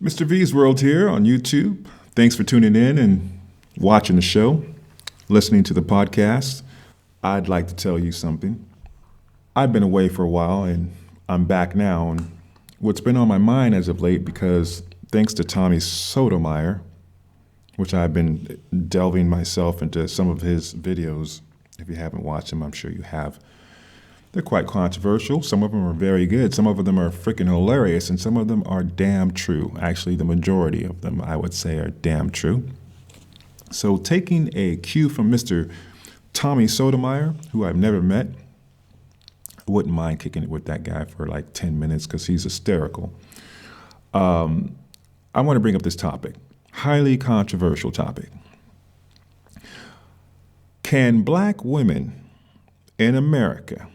Mr. V's World here on YouTube. Thanks for tuning in and watching the show, listening to the podcast. I'd like to tell you something. I've been away for a while and I'm back now. And what's been on my mind as of late, because thanks to Tommy Sotomayor, which I've been delving myself into some of his videos. If you haven't watched them, I'm sure you have. They're quite controversial. Some of them are very good. Some of them are freaking hilarious, and some of them are damn true. Actually, the majority of them, I would say, are damn true. So taking a cue from Mr. Tommy Sotomayor, who I've never met, I wouldn't mind kicking it with that guy for like 10 minutes because he's hysterical. I want to bring up this topic, highly controversial topic. Can black women in America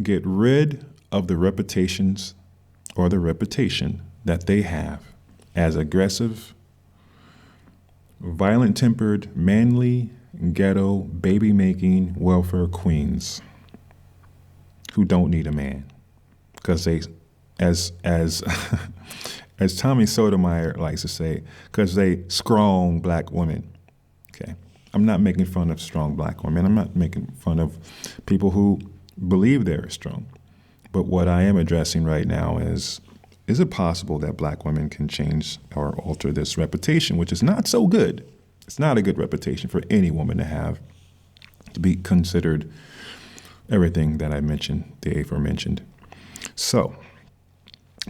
get rid of the reputations or the reputation that they have as aggressive, violent-tempered, manly, ghetto, baby-making welfare queens who don't need a man? Because they, as as Tommy Sotomayor likes to say, because they strong black women. Okay, I'm not making fun of strong black women. I'm not making fun of people who believe they're strong. But what I am addressing right now is it possible that black women can change or alter this reputation, which is not so good? It's not a good reputation for any woman to have, to be considered everything that I mentioned, the aforementioned. So,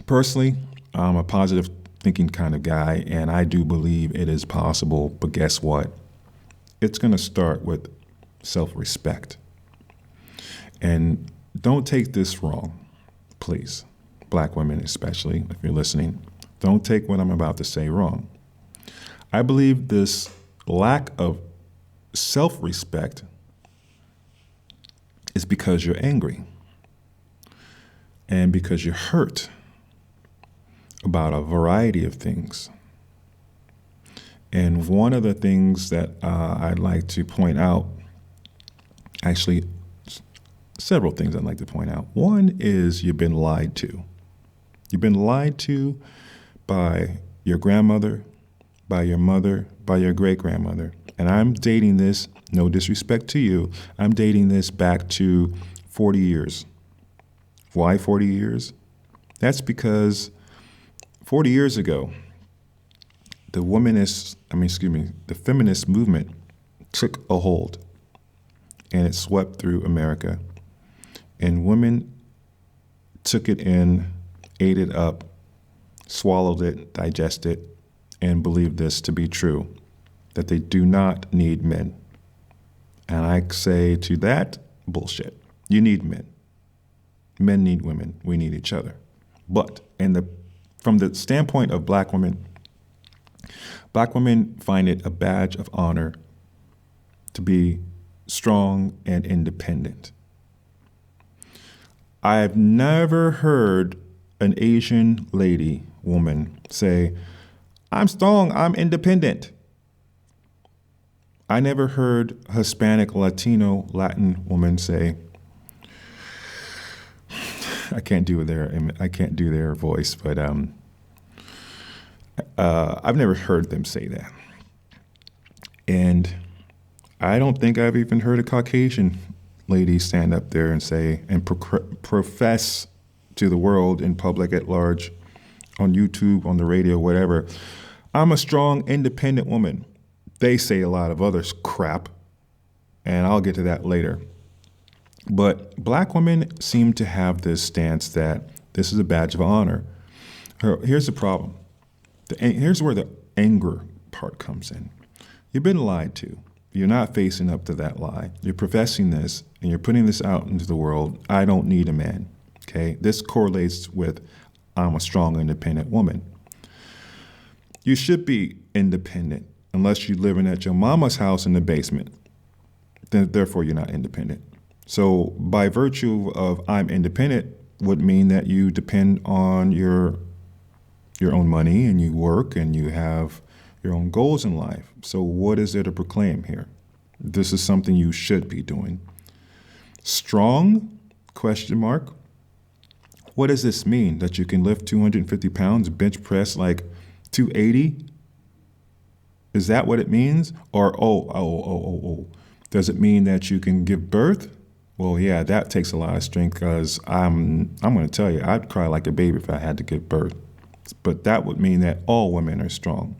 personally, I'm a positive thinking kind of guy, and I do believe it is possible, but guess what? It's going to start with self-respect. And don't take this wrong, please. Black women especially, if you're listening, don't take what I'm about to say wrong. I believe this lack of self-respect is because you're angry and because you're hurt about a variety of things. And one of the things that I'd like to point out, actually, several things I'd like to point out. One is you've been lied to. You've been lied to by your grandmother, by your mother, by your great-grandmother. And I'm dating this, no disrespect to you, I'm dating this back to 40 years. Why 40 years? That's because 40 years ago, the feminist movement took a hold and it swept through America. And women took it in, ate it up, swallowed it, digested it, and believed this to be true, that they do not need men. And I say to that, bullshit. You need men. Men need women. We need each other. But from the standpoint of black women find it a badge of honor to be strong and independent. I've never heard an Asian woman say, I'm strong, I'm independent. I never heard Hispanic, Latino, Latin woman say, I can't do their voice, but I've never heard them say that. And I don't think I've even heard a Caucasian lady stand up there and say and profess to the world in public at large, on YouTube, on the radio, whatever, I'm a strong, independent woman. They say a lot of other crap, and I'll get to that later. But black women seem to have this stance that this is a badge of honor. Here's the problem. Here's where the anger part comes in. You've been lied to. You're not facing up to that lie. You're professing this, and you're putting this out into the world. I don't need a man, okay? This correlates with I'm a strong, independent woman. You should be independent unless you're living at your mama's house in the basement. Therefore, you're not independent. So by virtue of I'm independent would mean that you depend on your own money and you work and you have your own goals in life. So what is there to proclaim here? This is something you should be doing. Strong, question mark, What does this mean? That you can lift 250 pounds, bench press like 280? Is that what it means? Or, does it mean that you can give birth? Well, yeah, that takes a lot of strength because I'm going to tell you, I'd cry like a baby if I had to give birth. But that would mean that all women are strong.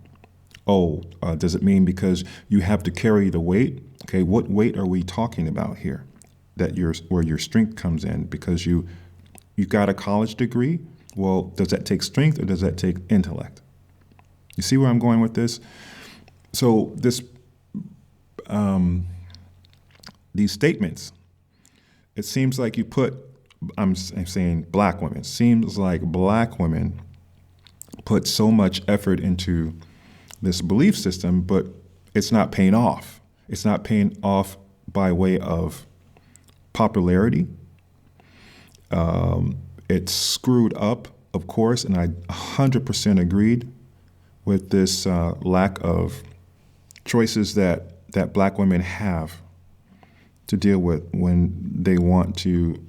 Does it mean because you have to carry the weight? Okay, what weight are we talking about here? Where your strength comes in because you got a college degree? Well, does that take strength or does that take intellect? You see where I'm going with this? So these statements, it seems like I'm saying black women, seems like black women put so much effort into this belief system, but it's not paying off. It's not paying off by way of popularity. It's screwed up, of course, and I 100% agreed with this lack of choices that black women have to deal with when they want to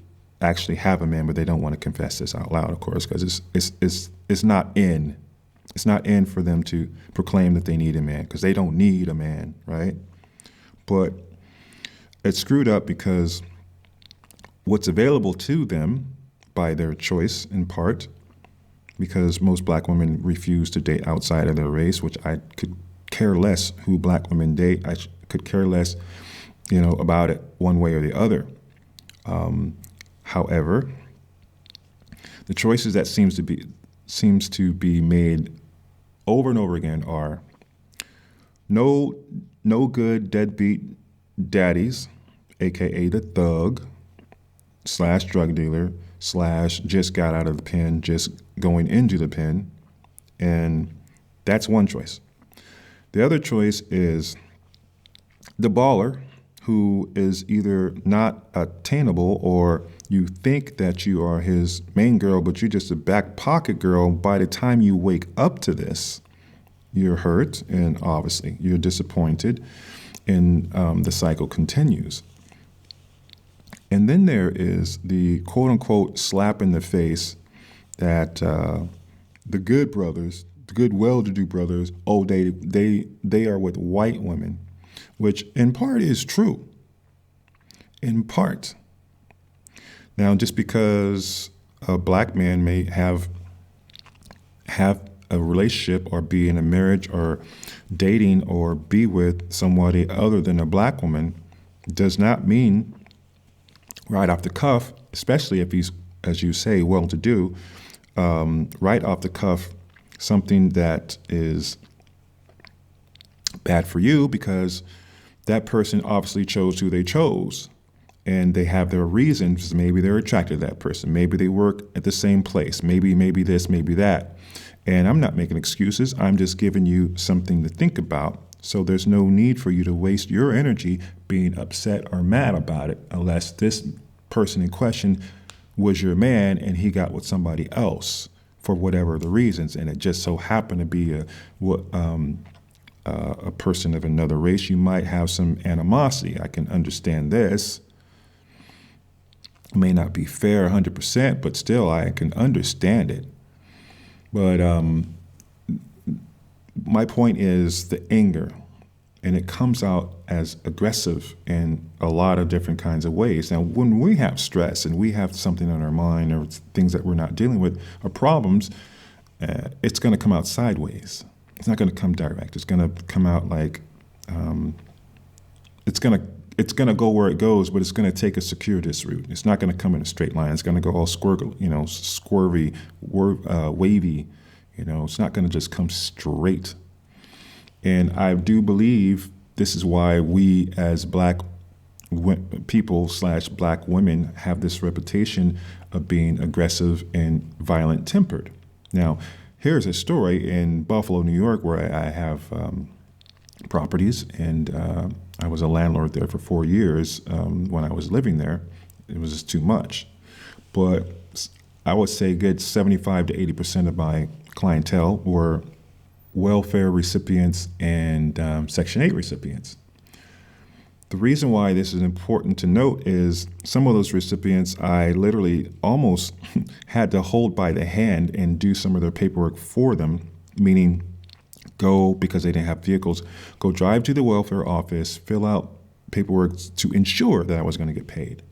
actually have a man, but they don't want to confess this out loud, of course, because it's not in. It's not in for them to proclaim that they need a man, because they don't need a man, right? But it's screwed up because what's available to them by their choice, in part, because most black women refuse to date outside of their race, which I could care less who black women date. I could care less, about it one way or the other. However, the choices that seems to be made over and over again are no good deadbeat daddies, aka the thug / drug dealer / just got out of the pen, just going into the pen, and that's one choice. The other choice is the baller, who is either not attainable or you think that you are his main girl, but you're just a back pocket girl. By the time you wake up to this, you're hurt and obviously you're disappointed, and the cycle continues. And then there is the quote unquote slap in the face that the good brothers, the good well-to-do brothers, they are with white women, which in part is true. In part. Now, just because a black man may have a relationship or be in a marriage or dating or be with somebody other than a black woman does not mean right off the cuff, especially if he's, as you say, well-to-do, right off the cuff, something that is bad for you because that person obviously chose who they chose. And they have their reasons. Maybe they're attracted to that person. Maybe they work at the same place. Maybe this, maybe that. And I'm not making excuses. I'm just giving you something to think about. So there's no need for you to waste your energy being upset or mad about it unless this person in question was your man and he got with somebody else for whatever the reasons. And it just so happened to be a person of another race. You might have some animosity. I can understand this. It may not be fair 100%, but still I can understand it. But my point is the anger, and it comes out as aggressive in a lot of different kinds of ways. Now, when we have stress and we have something on our mind or things that we're not dealing with or problems, it's going to come out sideways. It's not going to come direct. It's going to come out like it's going to go where it goes, but it's going to take a circuitous route. It's not going to come in a straight line. It's going to go all squirvy, wavy. It's not going to just come straight. And I do believe this is why we as black people / black women have this reputation of being aggressive and violent tempered. Now, here's a story in Buffalo, New York, where I have properties, and I was a landlord there for 4 years. When I was living there, it was just too much. But I would say a good 75 to 80% of my clientele were welfare recipients and Section 8 recipients. The reason why this is important to note is some of those recipients I literally almost had to hold by the hand and do some of their paperwork for them, meaning go, because they didn't have vehicles, go drive to the welfare office, fill out paperwork to ensure that I was going to get paid.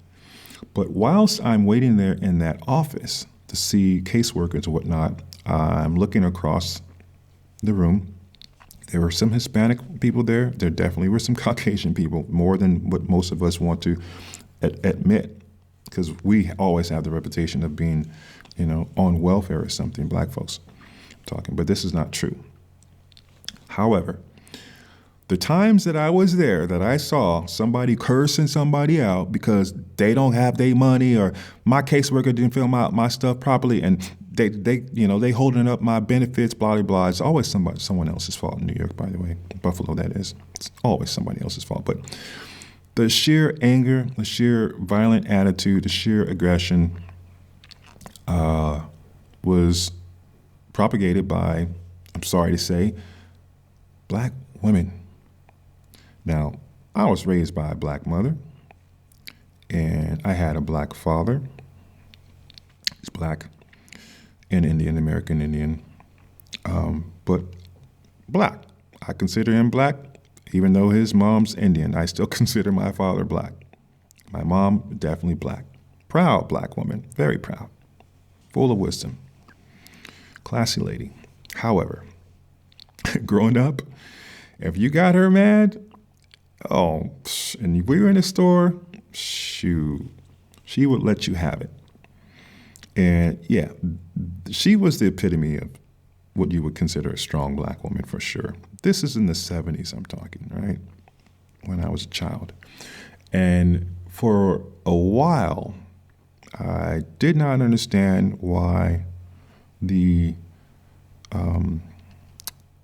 But whilst I'm waiting there in that office to see caseworkers and whatnot, I'm looking across the room. There were some Hispanic people there. There definitely were some Caucasian people, more than what most of us want to admit, because we always have the reputation of being, on welfare or something, black folks talking, but this is not true. However, the times that I was there that I saw somebody cursing somebody out because they don't have their money, or my caseworker didn't fill out my stuff properly, and they holding up my benefits, blah, blah, blah. It's always someone else's fault in New York, by the way. Buffalo, that is. It's always somebody else's fault. But the sheer anger, the sheer violent attitude, the sheer aggression was propagated by, I'm sorry to say, black women. Now, I was raised by a black mother, and I had a black father. He's black and Indian, American Indian, but black. I consider him black, even though his mom's Indian. I still consider my father black. My mom, definitely black. Proud black woman, very proud, full of wisdom, classy lady. However, growing up, if you got her mad, and we were in a store, shoot, she would let you have it. And yeah, she was the epitome of what you would consider a strong black woman for sure. This is in the 70s, I'm talking, right? When I was a child. And for a while, I did not understand why the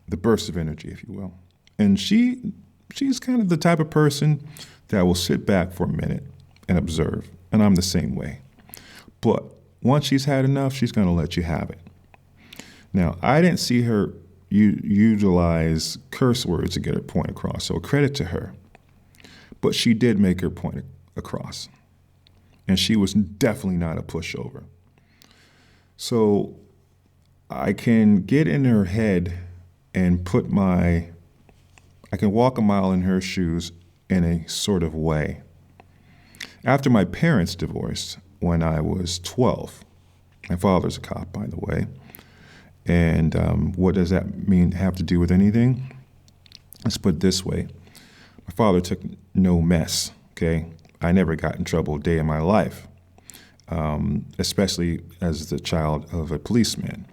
burst of energy, if you will. And she's kind of the type of person that will sit back for a minute and observe. And I'm the same way. But once she's had enough, she's going to let you have it. Now, I didn't see her utilize curse words to get her point across, so credit to her. But she did make her point across. And she was definitely not a pushover. So I can get in her head and I can walk a mile in her shoes in a sort of way. After my parents divorced, when I was 12. My father's a cop, by the way. And what does that have to do with anything? Let's put it this way. My father took no mess, okay? I never got in trouble a day in my life, especially as the child of a policeman.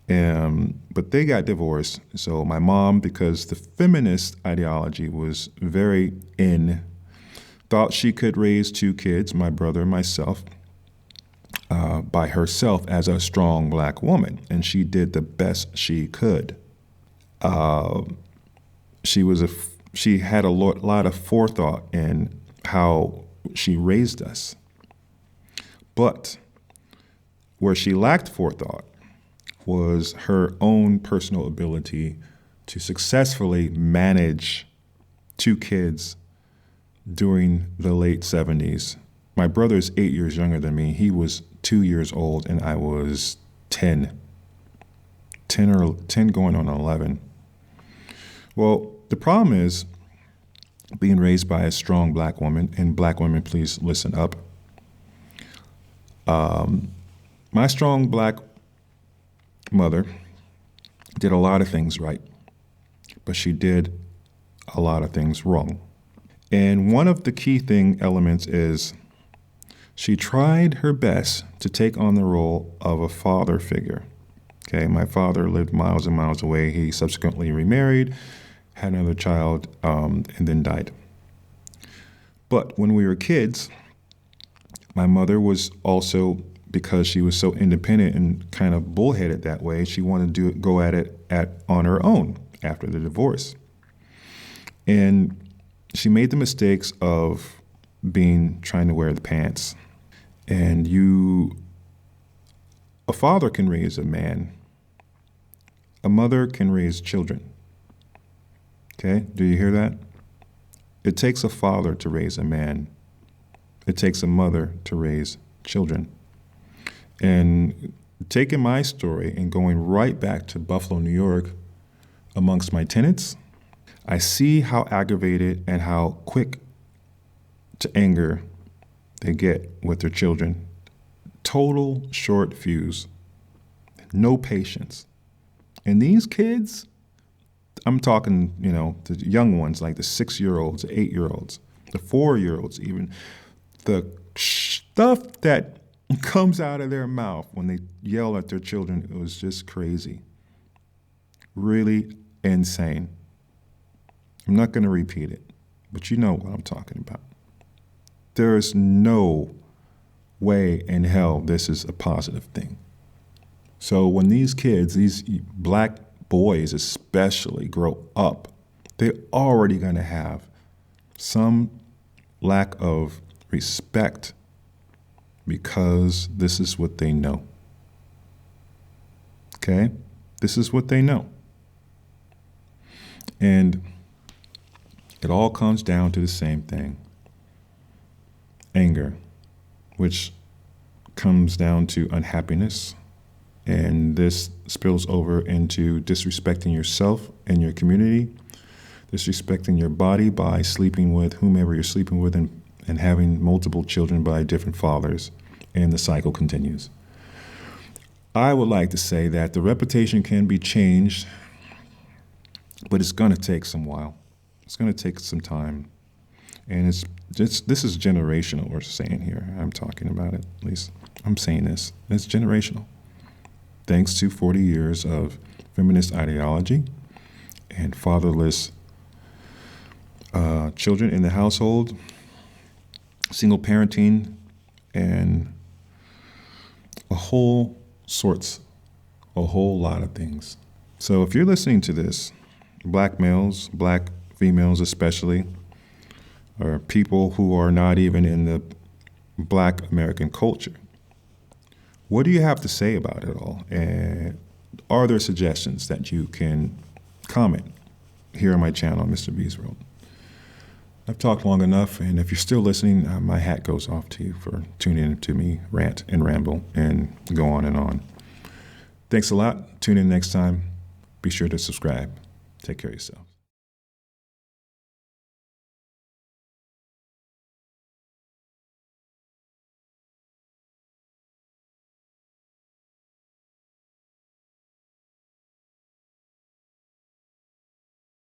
But they got divorced. So my mom, because the feminist ideology was very in, thought she could raise two kids, my brother and myself, by herself as a strong black woman. And she did the best she could. She had a lot of forethought in how she raised us. But where she lacked forethought was her own personal ability to successfully manage two kids during the late 70s. My brother is 8 years younger than me. He was 2 years old and I was 10 going on 11. Well, the problem is being raised by a strong black woman, and black women, please listen up. My strong black mother did a lot of things right, but she did a lot of things wrong. And one of the key elements is she tried her best to take on the role of a father figure. Okay, my father lived miles and miles away. He subsequently remarried, had another child, and then died. But when we were kids, my mother was also, because she was so independent and kind of bullheaded that way, she wanted to go at it on her own after the divorce. And she made the mistakes of trying to wear the pants. And a father can raise a man. A mother can raise children. Okay, do you hear that? It takes a father to raise a man. It takes a mother to raise children. And taking my story and going right back to Buffalo, New York, amongst my tenants, I see how aggravated and how quick to anger they get with their children. Total short fuse, no patience. And these kids, I'm talking, the young ones, like the 6-year-olds, the 8-year-olds, the 4-year-olds even, the stuff that comes out of their mouth when they yell at their children, it was just crazy. Really insane. I'm not going to repeat it, but you know what I'm talking about. There is no way in hell this is a positive thing. So when these kids, these black boys especially, grow up, they're already going to have some lack of respect because this is what they know. Okay? This is what they know. And it all comes down to the same thing. Anger, which comes down to unhappiness. And this spills over into disrespecting yourself and your community, disrespecting your body by sleeping with whomever you're sleeping with and having multiple children by different fathers, and the cycle continues. I would like to say that the reputation can be changed, but it's going to take some while. It's going to take some time. And this is generational, we're saying here. I'm talking about it, at least I'm saying this. It's generational. Thanks to 40 years of feminist ideology and fatherless children in the household, single parenting, and a whole lot of things. So if you're listening to this, black males, black females especially, or people who are not even in the black American culture, what do you have to say about it all? And are there suggestions that you can comment here on my channel, Mr. B's World? I've talked long enough, and if you're still listening, my hat goes off to you for tuning in to me rant and ramble and go on and on. Thanks a lot. Tune in next time. Be sure to subscribe. Take care of yourself.